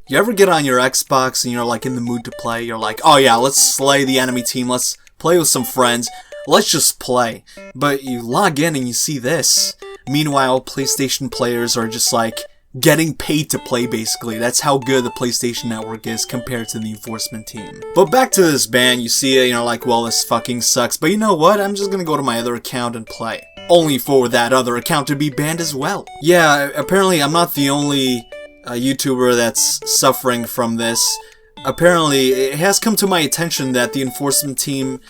You ever get on your Xbox and you're like in the mood to play? You're like, oh yeah, let's slay the enemy team, let's play with some friends, let's just play. But you log in and you see this. Meanwhile, PlayStation players are just like getting paid to play, basically. That's how good the PlayStation Network is compared to the enforcement team. But back to this ban, you see it, you're like, well, this fucking sucks. But you know what? I'm just gonna go to my other account and play. Only for that other account to be banned as well. Yeah, apparently I'm not the only YouTuber that's suffering from this. Apparently, it has come to my attention that the enforcement team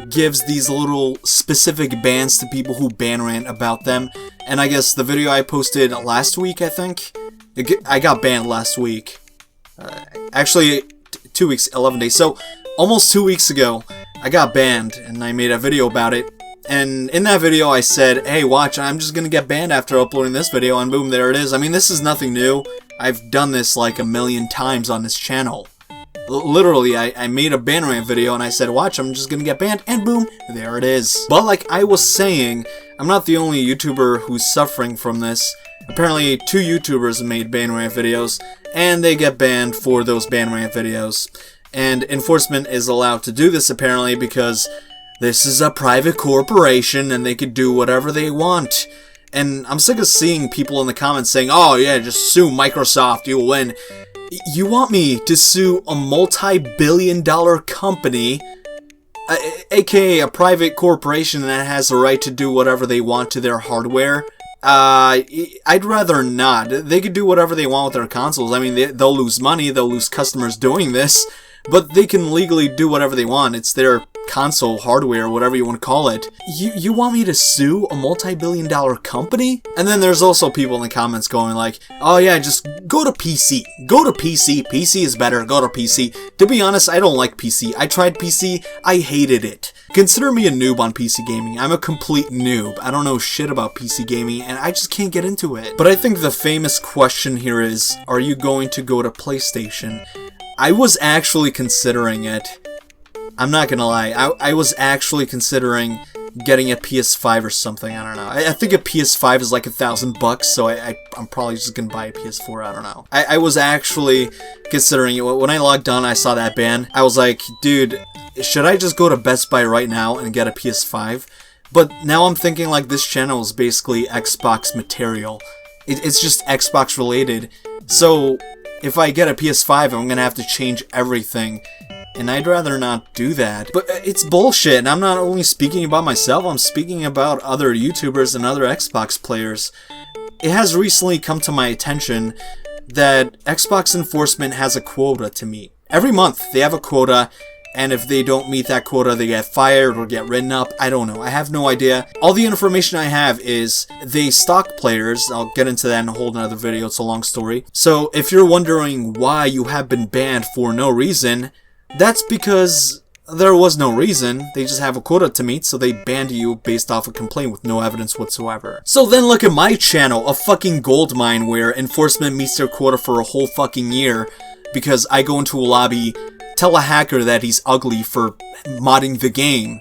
gives these little specific bans to people who ban rant about them. And I guess the video I posted last week, I think, I got banned last week. Actually, 2 weeks, 11 days. So, almost 2 weeks ago, I got banned, and I made a video about it. And in that video, I said, hey, watch, I'm just gonna get banned after uploading this video, and boom, there it is. I mean, this is nothing new. I've done this like a million times on this channel. Literally, I made a ban rant video and I said, watch, I'm just gonna get banned, and boom, there it is. But like I was saying, I'm not the only YouTuber who's suffering from this. Apparently, 2 YouTubers made ban rant videos, and they get banned for those ban rant videos. And enforcement is allowed to do this apparently because this is a private corporation and they could do whatever they want. And I'm sick of seeing people in the comments saying, oh yeah, just sue Microsoft, you'll win. You want me to sue a multi-billion-dollar company, aka a private corporation that has the right to do whatever they want to their hardware? I'd rather not. They could do whatever they want with their consoles. I mean, they'll lose money, they'll lose customers doing this, but they can legally do whatever they want. It's their console, hardware, whatever you want to call it. You want me to sue a multi-billion-dollar company? And then there's also people in the comments going like, oh yeah, just go to PC. Go to PC. PC is better. Go to PC. To be honest, I don't like PC. I tried PC. I hated it. Consider me a noob on PC gaming. I'm a complete noob. I don't know shit about PC gaming, and I just can't get into it. But I think the famous question here is, are you going to go to PlayStation? I was actually considering it. I'm not gonna lie, I was actually considering getting a PS5 or something, I don't know. I think a PS5 is like $1,000, so I'm probably just gonna buy a PS4, I don't know. I was actually considering it. When I logged on, I saw that ban. I was like, dude, should I just go to Best Buy right now and get a PS5? But now I'm thinking like this channel is basically Xbox material. It's just Xbox related. So if I get a PS5, I'm gonna have to change everything. And I'd rather not do that. But it's bullshit, and I'm not only speaking about myself, I'm speaking about other YouTubers and other Xbox players. It has recently come to my attention that Xbox enforcement has a quota to meet. Every month, they have a quota, and if they don't meet that quota, they get fired or get written up. I don't know. I have no idea. All the information I have is they stalk players. I'll get into that in a whole nother video. It's a long story. So if you're wondering why you have been banned for no reason, that's because there was no reason. They just have a quota to meet, so they banned you based off a complaint with no evidence whatsoever. So then look at my channel, a fucking gold mine where enforcement meets their quota for a whole fucking year because I go into a lobby, tell a hacker that he's ugly for modding the game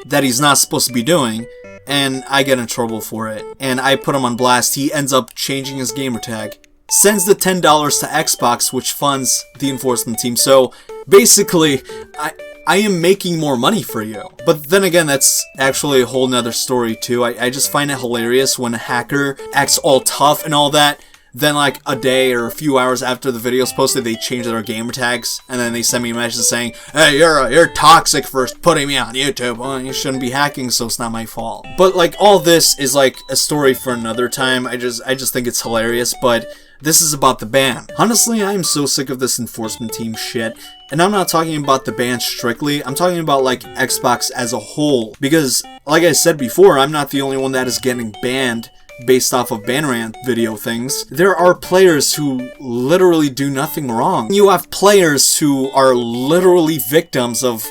that he's not supposed to be doing, and I get in trouble for it. And I put him on blast. He ends up changing his gamertag. Sends the $10 to Xbox, which funds the enforcement team. So basically, I am making more money for you. But then again, that's actually a whole nother story too. I just find it hilarious when a hacker acts all tough and all that. Then like a day or a few hours after the video's posted, they change their gamer tags, and then they send me a message saying, hey, you're toxic for putting me on YouTube. Well, you shouldn't be hacking, so it's not my fault. But like all this is like a story for another time. I just think it's hilarious, but this is about the ban. Honestly, I am so sick of this enforcement team shit. And I'm not talking about the ban strictly, I'm talking about like Xbox as a whole. Because, like I said before, I'm not the only one that is getting banned based off of ban rant video things. There are players who literally do nothing wrong. You have players who are literally victims of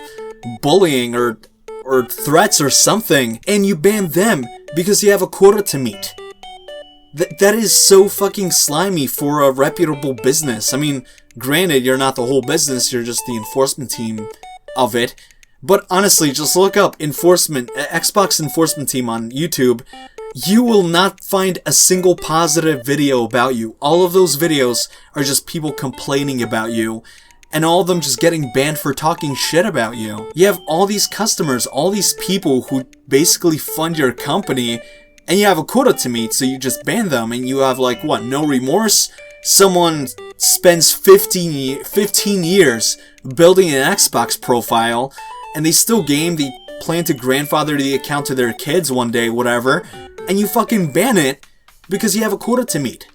bullying or threats or something, and you ban them because you have a quota to meet. That is so fucking slimy for a reputable business. I mean, granted, you're not the whole business, you're just the enforcement team of it. But honestly, just look up Xbox enforcement team on YouTube, you will not find a single positive video about you. All of those videos are just people complaining about you, and all of them just getting banned for talking shit about you. You have all these customers, all these people who basically fund your company, and you have a quota to meet, so you just ban them, and you have, like, what, no remorse? Someone spends 15 years building an Xbox profile, and they still game, they plan to grandfather the account to their kids one day, whatever, and you fucking ban it because you have a quota to meet.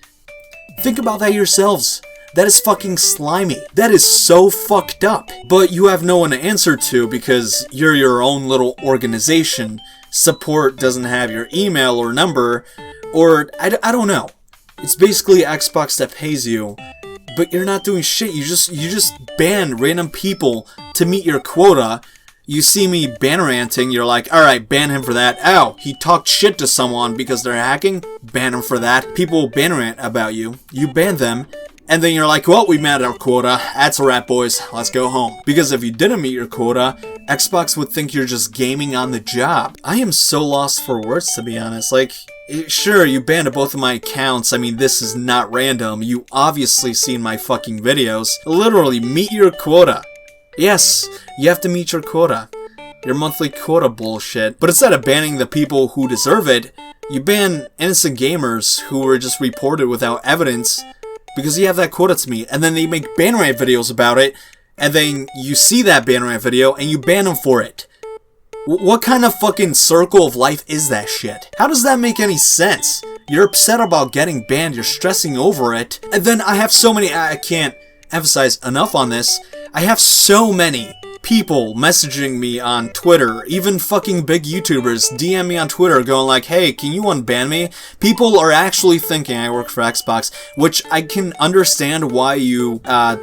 Think about that yourselves. That is fucking slimy. That is so fucked up. But you have no one to answer to because you're your own little organization. Support doesn't have your email or number, or I don't know. It's basically Xbox that pays you, but you're not doing shit. You just ban random people to meet your quota. You see me ban ranting, you're like, alright, ban him for that. Ow, he talked shit to someone because they're hacking, ban him for that. People ban rant about you, you ban them, and then you're like, well, we met our quota, that's a wrap, boys, let's go home. Because if you didn't meet your quota, Xbox would think you're just gaming on the job. I am so lost for words, to be honest. Like, sure, you banned both of my accounts, I mean, this is not random, you obviously seen my fucking videos. Literally, meet your quota. Yes, you have to meet your quota. Your monthly quota bullshit. But instead of banning the people who deserve it, you ban innocent gamers who were just reported without evidence because you have that quota to meet. And then they make ban rant videos about it, and then you see that ban rant video and you ban them for it. What kind of fucking circle of life is that shit? How does that make any sense? You're upset about getting banned, you're stressing over it, and then I have so many, I can't emphasize enough on this, I have so many people messaging me on Twitter, even fucking big YouTubers DM me on Twitter going like, hey, can you unban me? People are actually thinking I work for Xbox, which I can understand why you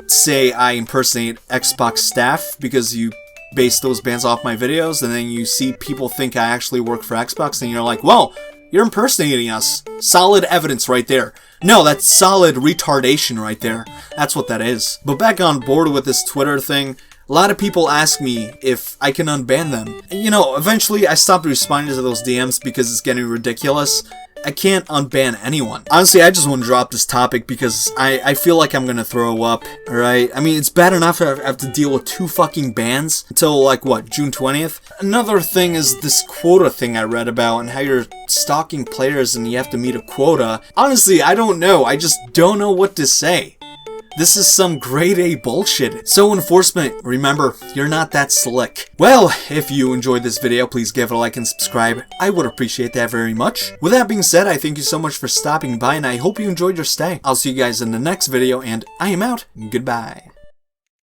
say I impersonate Xbox staff, because you base those bans off my videos, and then you see people think I actually work for Xbox, and you're like, well, you're impersonating us. Solid evidence right there. No, that's solid retardation right there. That's what that is. But back on board with this Twitter thing, a lot of people ask me if I can unban them. And, you know, eventually I stopped responding to those DMs because it's getting ridiculous. I can't unban anyone. Honestly, I just want to drop this topic because I feel like I'm gonna throw up, alright? I mean, it's bad enough I have to deal with 2 fucking bans until, like, what, June 20th? Another thing is this quota thing I read about and how you're stalking players and you have to meet a quota. Honestly, I don't know. I just don't know what to say. This is some grade A bullshit. So enforcement, remember, you're not that slick. Well, if you enjoyed this video, please give it a like and subscribe. I would appreciate that very much. With that being said, I thank you so much for stopping by and I hope you enjoyed your stay. I'll see you guys in the next video and I am out. Goodbye.